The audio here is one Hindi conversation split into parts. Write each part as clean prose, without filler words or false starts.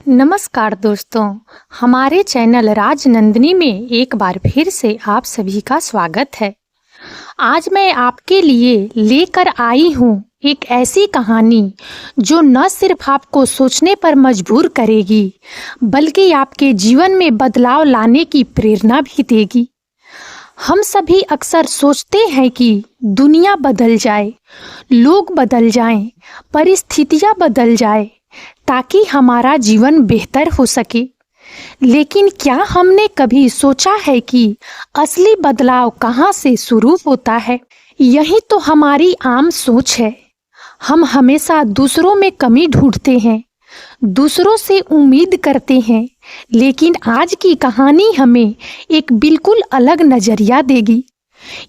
नमस्कार दोस्तों, हमारे चैनल राजनंदिनी में एक बार फिर से आप सभी का स्वागत है। आज मैं आपके लिए लेकर आई हूँ एक ऐसी कहानी जो न सिर्फ आपको सोचने पर मजबूर करेगी बल्कि आपके जीवन में बदलाव लाने की प्रेरणा भी देगी। हम सभी अक्सर सोचते हैं कि दुनिया बदल जाए, लोग बदल जाएं, परिस्थितियां बदल जाए ताकि हमारा जीवन बेहतर हो सके। लेकिन क्या हमने कभी सोचा है कि असली बदलाव कहाँ से शुरू होता है? यही तो हमारी आम सोच है। हम हमेशा दूसरों में कमी ढूंढते हैं, दूसरों से उम्मीद करते हैं, लेकिन आज की कहानी हमें एक बिल्कुल अलग नजरिया देगी।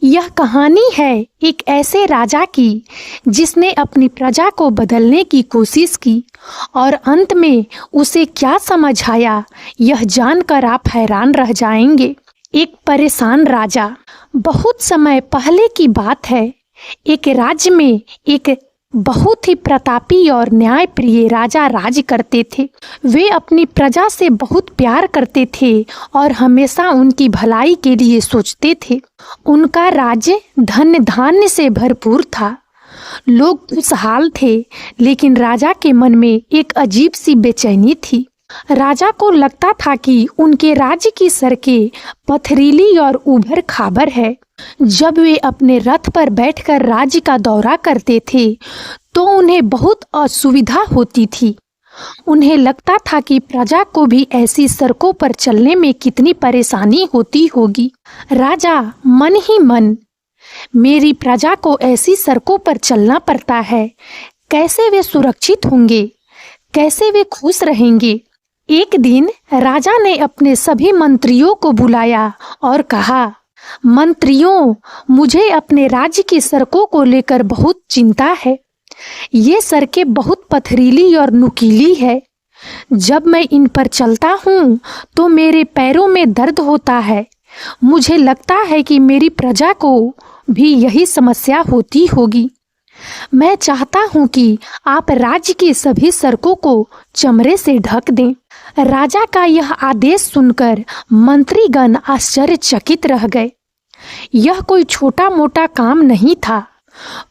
यह कहानी है एक ऐसे राजा की जिसने अपनी प्रजा को बदलने की कोशिश की और अंत में उसे क्या समझ आया, यह जानकर आप हैरान रह जाएंगे। एक परेशान राजा। बहुत समय पहले की बात है। एक राज्य में एक बहुत ही प्रतापी और न्यायप्रिय राजा राज करते थे। वे अपनी प्रजा से बहुत प्यार करते थे और हमेशा उनकी भलाई के लिए सोचते थे। उनका राज्य धन धान्य से भरपूर था। लोग खुशहाल थे, लेकिन राजा के मन में एक अजीब सी बेचैनी थी। राजा को लगता था कि उनके राज्य की सड़कें पथरीली और उबड़ खाबड़ है। जब वे अपने रथ पर बैठकर राज्य का दौरा करते थे तो उन्हें बहुत असुविधा होती थी। उन्हें लगता था कि प्रजा को भी ऐसी सड़कों पर चलने में कितनी परेशानी होती होगी। राजा मन ही मन, मेरी प्रजा को ऐसी सड़कों पर चलना पड़ता है, कैसे वे सुरक्षित होंगे, कैसे वे खुश रहेंगे। एक दिन राजा ने अपने सभी मंत्रियों को बुलाया और कहा, मंत्रियों, मुझे अपने राज्य की सड़कों को लेकर बहुत चिंता है। ये सड़कें बहुत पथरीली और नुकीली है। जब मैं इन पर चलता हूँ तो मेरे पैरों में दर्द होता है। मुझे लगता है कि मेरी प्रजा को भी यही समस्या होती होगी। मैं चाहता हूँ कि आप राज्य की सभी सड़कों को चमड़े से ढक दें। राजा का यह आदेश सुनकर मंत्रीगण आश्चर्यचकित रह गए। यह कोई छोटा मोटा काम नहीं था।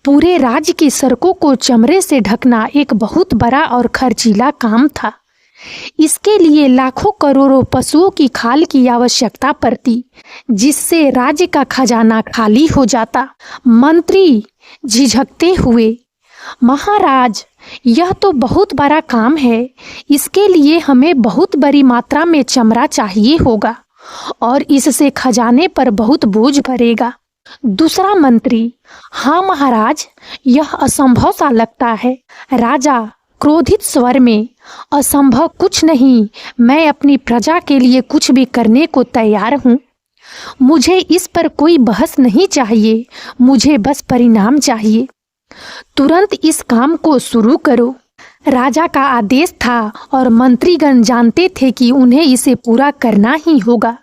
पूरे राज्य की सड़कों को चमड़े से ढकना एक बहुत बड़ा और खर्चीला काम था। इसके लिए लाखों करोड़ों पशुओं की खाल की आवश्यकता पड़ती, जिससे राज्य का खजाना खाली हो जाता। मंत्री झिझकते हुए, महाराज, यह तो बहुत बड़ा काम है। इसके लिए हमें बहुत बड़ी मात्रा में चमड़ा चाहिए होगा और इससे खजाने पर बहुत बोझ पड़ेगा। दूसरा मंत्री, हाँ महाराज, यह असंभव सा लगता है। राजा क्रोधित स्वर में, असंभव कुछ नहीं, मैं अपनी प्रजा के लिए कुछ भी करने को तैयार हूँ। मुझे इस पर कोई बहस नहीं चाहिए, मुझे बस परिणाम चाहिए। तुरंत इस काम को शुरू करो। राजा का आदेश था और मंत्रीगण जानते थे कि उन्हें इसे पूरा करना ही होगा।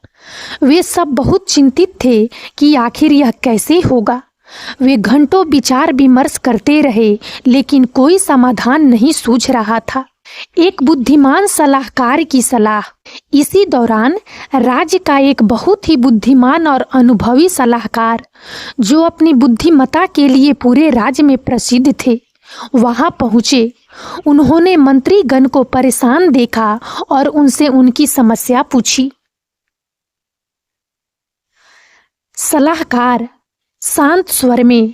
वे सब बहुत चिंतित थे कि आखिर यह कैसे होगा। वे घंटों विचार विमर्श करते रहे, लेकिन कोई समाधान नहीं सूझ रहा था। एक बुद्धिमान सलाहकार की सलाह। इसी दौरान राज्य का एक बहुत ही बुद्धिमान और अनुभवी सलाहकार, जो अपनी बुद्धिमत्ता के लिए पूरे राज्य में प्रसिद्ध थे, वहां पहुंचे। उन्होंने मंत्रीगण को परेशान देखा और उनसे उनकी समस्या पूछी। सलाहकार शांत स्वर में,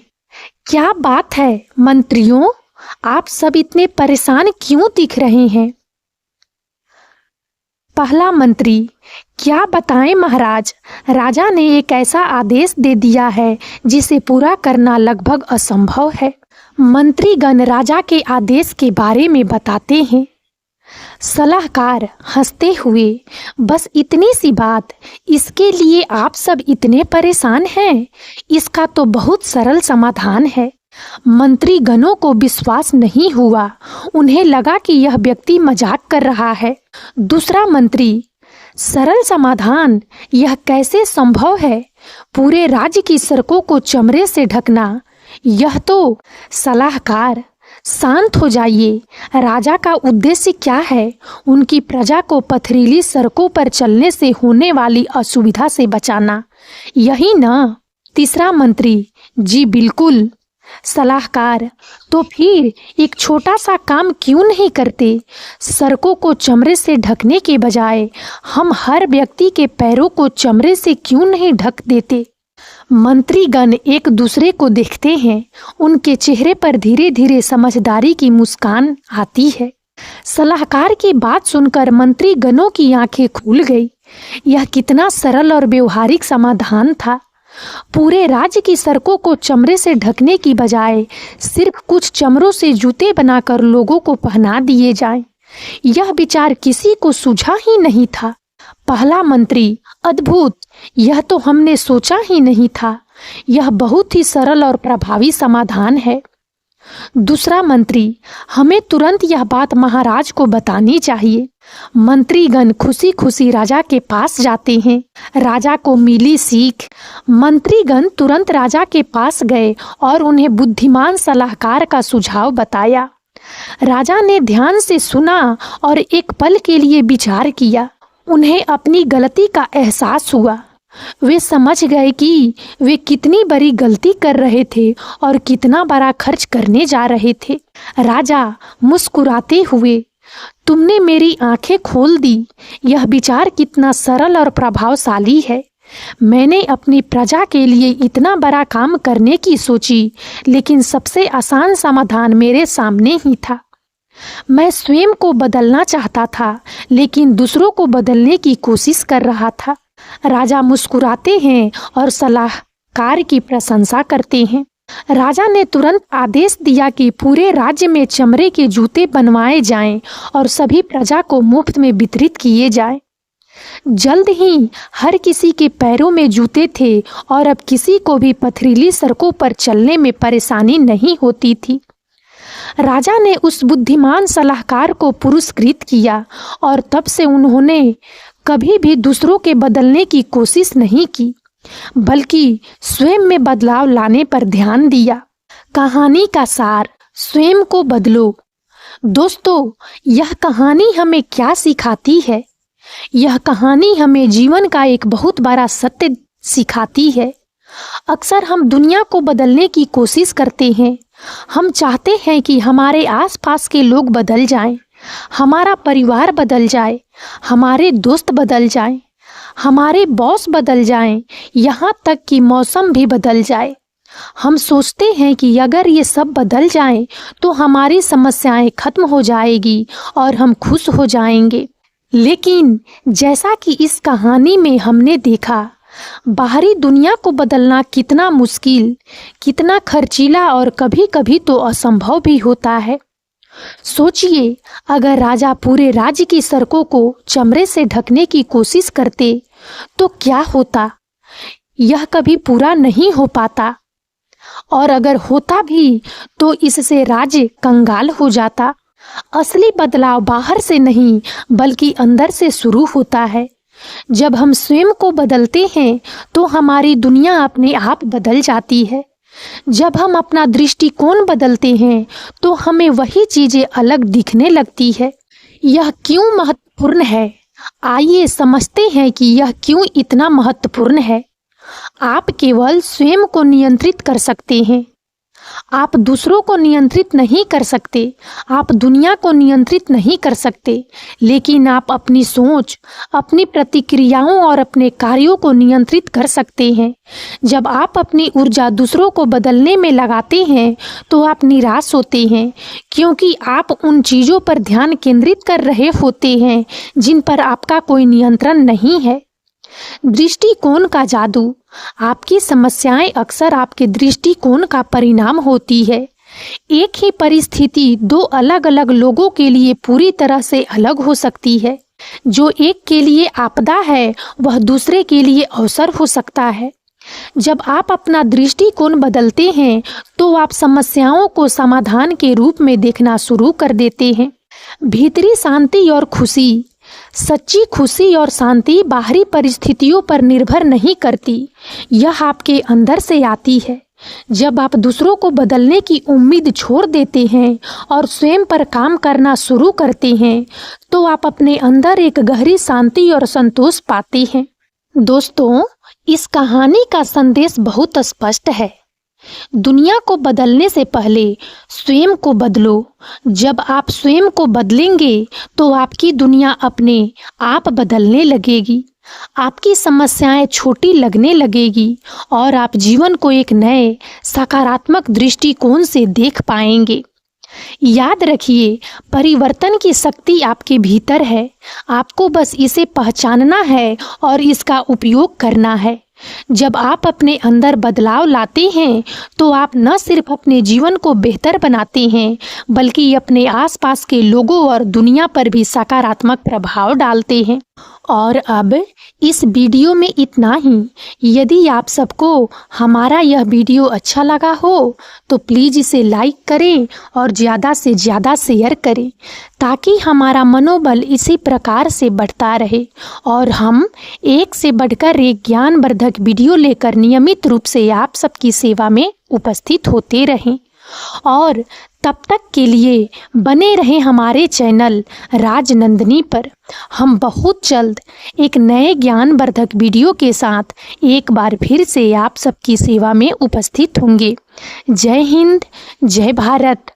क्या बात है मंत्रियों, आप सब इतने परेशान क्यों दिख रहे हैं? पहला मंत्री, क्या बताएं महाराज, राजा ने एक ऐसा आदेश दे दिया है जिसे पूरा करना लगभग असंभव है। मंत्रीगण राजा के आदेश के बारे में बताते हैं। सलाहकार हंसते हुए, बस इतनी सी बात, इसके लिए आप सब इतने परेशान हैं? इसका तो बहुत सरल समाधान है। मंत्रीगणों को विश्वास नहीं हुआ। उन्हें लगा कि यह व्यक्ति मजाक कर रहा है। दूसरा मंत्री, सरल समाधान, यह कैसे संभव है? पूरे राज्य की सड़कों को चमड़े से ढकना, यह तो। सलाहकार, शांत हो जाइए। राजा का उद्देश्य क्या है? उनकी प्रजा को पथरीली सड़कों पर चलने से होने वाली असुविधा से बचाना, यही ना? तीसरा मंत्री, जी बिल्कुल। सलाहकार, तो फिर एक छोटा सा काम क्यों नहीं करते? सड़कों को चमड़े से ढकने के बजाय हम हर व्यक्ति के पैरों को चमड़े से क्यों नहीं ढक देते? मंत्रीगण एक दूसरे को देखते हैं। उनके चेहरे पर धीरे धीरे समझदारी की मुस्कान आती है। सलाहकार की बात सुनकर मंत्रीगणों की आंखें खुल गई। यह कितना सरल और व्यवहारिक समाधान था। पूरे राज्य की सड़कों को चमड़े से ढकने की बजाय सिर्फ कुछ चमड़ों से जूते बनाकर लोगों को पहना दिए जाएं। यह विचार किसी को सूझा ही नहीं था। पहला मंत्री, अद्भुत! यह तो हमने सोचा ही नहीं था। यह बहुत ही सरल और प्रभावी समाधान है। दूसरा मंत्री, हमें तुरंत यह बात महाराज को बतानी चाहिए। मंत्रीगण खुशी खुशी राजा के पास जाते हैं। राजा को मिली सीख। मंत्रीगण तुरंत राजा के पास गए और उन्हें बुद्धिमान सलाहकार का सुझाव बताया। राजा ने ध्यान से सुना और एक पल के लिए विचार किया। उन्हें अपनी गलती का एहसास हुआ। वे समझ गए कि वे कितनी बड़ी गलती कर रहे थे और कितना बड़ा खर्च करने जा रहे थे। राजा मुस्कुराते हुए, तुमने मेरी आंखें खोल दी। यह विचार कितना सरल और प्रभावशाली है। मैंने अपनी प्रजा के लिए इतना बड़ा काम करने की सोची, लेकिन सबसे आसान समाधान मेरे सामने ही था। मैं स्वयं को बदलना चाहता था, लेकिन दूसरों को बदलने की कोशिश कर रहा था। राजा मुस्कुराते हैं और सलाहकार की प्रशंसा करते हैं। राजा ने तुरंत आदेश दिया कि पूरे राज्य में चमड़े के जूते बनवाए जाएं और सभी प्रजा को मुफ्त में वितरित किए जाएं। जल्द ही हर किसी के पैरों में जूते थे और अब किसी को भी पथरीली सड़कों पर चलने में परेशानी नहीं होती थी। राजा ने उस बुद्धिमान सलाहकार को पुरस्कृत किया और तब से उन्होंने कभी भी दूसरों के बदलने की कोशिश नहीं की, बल्कि स्वयं में बदलाव लाने पर ध्यान दिया। कहानी का सार, स्वयं को बदलो। दोस्तों, यह कहानी हमें क्या सिखाती है? यह कहानी हमें जीवन का एक बहुत बड़ा सत्य सिखाती है। अक्सर हम दुनिया को बदलने की कोशिश करते हैं। हम चाहते हैं कि हमारे आसपास के लोग बदल जाएं, हमारा परिवार बदल जाए, हमारे दोस्त बदल जाएं, हमारे बॉस बदल जाएं, यहाँ तक कि मौसम भी बदल जाए। हम सोचते हैं कि अगर ये सब बदल जाएं तो हमारी समस्याएं खत्म हो जाएगी और हम खुश हो जाएंगे। लेकिन जैसा कि इस कहानी में हमने देखा, बाहरी दुनिया को बदलना कितना मुश्किल, कितना खर्चीला और कभी-कभी तो असंभव भी होता है। सोचिए, अगर राजा पूरे राज्य की सड़कों को चमड़े से ढकने की कोशिश करते तो क्या होता? यह कभी पूरा नहीं हो पाता, और अगर होता भी तो इससे राज्य कंगाल हो जाता। असली बदलाव बाहर से नहीं बल्कि अंदर से शुरू होता है। जब हम स्वयं को बदलते हैं तो हमारी दुनिया अपने आप बदल जाती है। जब हम अपना दृष्टिकोण बदलते हैं तो हमें वही चीजें अलग दिखने लगती है। यह क्यों महत्वपूर्ण है? आइए समझते हैं कि यह क्यों इतना महत्वपूर्ण है। आप केवल स्वयं को नियंत्रित कर सकते हैं। आप दूसरों को नियंत्रित नहीं कर सकते, आप दुनिया को नियंत्रित नहीं कर सकते, लेकिन आप अपनी सोच, अपनी प्रतिक्रियाओं और अपने कार्यों को नियंत्रित कर सकते हैं। जब आप अपनी ऊर्जा दूसरों को बदलने में लगाते हैं तो आप निराश होते हैं, क्योंकि आप उन चीज़ों पर ध्यान केंद्रित कर रहे होते हैं जिन पर आपका कोई नियंत्रण नहीं है। दृष्टिकोण का जादू। आपकी समस्याएं अक्सर आपके दृष्टिकोण का परिणाम होती है। एक ही परिस्थिति दो अलग अलग लोगों के लिए पूरी तरह से अलग हो सकती है। जो एक के लिए आपदा है वह दूसरे के लिए अवसर हो सकता है। जब आप अपना दृष्टिकोण बदलते हैं तो आप समस्याओं को समाधान के रूप में देखना शुरू कर देते हैं। भीतरी शांति और खुशी। सच्ची खुशी और शांति बाहरी परिस्थितियों पर निर्भर नहीं करती, यह आपके अंदर से आती है। जब आप दूसरों को बदलने की उम्मीद छोड़ देते हैं और स्वयं पर काम करना शुरू करते हैं तो आप अपने अंदर एक गहरी शांति और संतोष पाते हैं। दोस्तों, इस कहानी का संदेश बहुत स्पष्ट है। दुनिया को बदलने से पहले स्वयं को बदलो। जब आप स्वयं को बदलेंगे तो आपकी दुनिया अपने आप बदलने लगेगी। आपकी समस्याएं छोटी लगने लगेगी और आप जीवन को एक नए सकारात्मक दृष्टिकोण से देख पाएंगे। याद रखिए, परिवर्तन की शक्ति आपके भीतर है। आपको बस इसे पहचानना है और इसका उपयोग करना है। जब आप अपने अंदर बदलाव लाते हैं तो आप न सिर्फ अपने जीवन को बेहतर बनाते हैं बल्कि अपने आसपास के लोगों और दुनिया पर भी सकारात्मक प्रभाव डालते हैं। और अब इस वीडियो में इतना ही। यदि आप सबको हमारा यह वीडियो अच्छा लगा हो तो प्लीज़ इसे लाइक करें और ज़्यादा से ज़्यादा शेयर करें ताकि हमारा मनोबल इसी प्रकार से बढ़ता रहे और हम एक से बढ़कर एक ज्ञानवर्धक वीडियो लेकर नियमित रूप से आप सबकी सेवा में उपस्थित होते रहें। और तब तक के लिए बने रहें हमारे चैनल राजनंदिनी पर। हम बहुत जल्द एक नए ज्ञानवर्धक वीडियो के साथ एक बार फिर से आप सबकी सेवा में उपस्थित होंगे। जय हिंद, जय भारत।